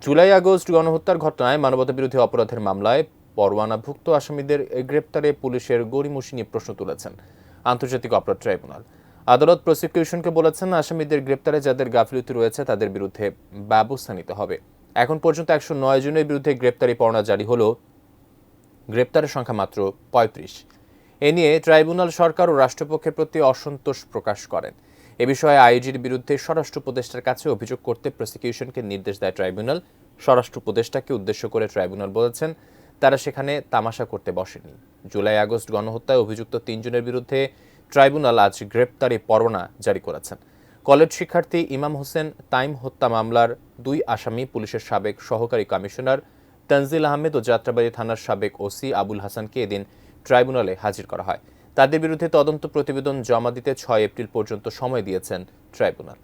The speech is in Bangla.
জুলাই আগস্ট গণহত্যার ঘটনায় মানবতাবিরোধী অপরাধের মামলায় পরোয়ানাভুক্ত আসামিদের গ্রেপ্তারে পুলিশের গড়িমসি নিয়ে প্রশ্ন তুলেছেন আন্তর্জাতিক অপরাধ ট্রাইব্যুনাল। আদালত প্রসিকিউশনকে বলেছেন, আসামিদের গ্রেপ্তারে যাদের গাফিলতি রয়েছে তাদের বিরুদ্ধে ব্যবস্থা নিতে হবে। এখন পর্যন্ত 109 জনের বিরুদ্ধে গ্রেপ্তারি পরোয়ানা জারি হলো, গ্রেপ্তারের সংখ্যা মাত্র 35। এ নিয়ে ট্রাইব্যুনাল সরকার ও রাষ্ট্রপক্ষের প্রতি অসন্তোষ প্রকাশ করেন। এ বিষয়ে আইজির বিরুদ্ধে স্বরাষ্ট্র উপদেষ্টার কাছে অভিযোগ করতে প্রসিকিউশনকে নির্দেশ দেয় ট্রাইব্যুনাল। স্বরাষ্ট্র উপদেষ্টাকে উদ্দেশ্য করে ট্রাইব্যুনাল বলেছেন, তারা সেখানে তামাশা করতে বসেনি। জুলাই আগস্ট গণহত্যায় অভিযুক্ত 3 জনের বিরুদ্ধে ট্রাইব্যুনাল আজ গ্রেপ্তারি পরোয়ানা জারি করেছেন। কলেজ শিক্ষার্থী ইমাম হোসেন তাইম হত্যা মামলার 2 আসামি পুলিশের সাবেক সহকারী কমিশনার তানজিল আহমেদ ও যাত্রাবাড়ী থানার সাবেক ওসি আবুল হাসানকে এদিন ট্রাইব্যুনালে হাজির করা হয়। তাদের বিরুদ্ধে তদন্ত প্রতিবেদন জমা দিতে 6 এপ্রিল পর্যন্ত সময় দিয়েছেন ট্রাইব্যুনাল।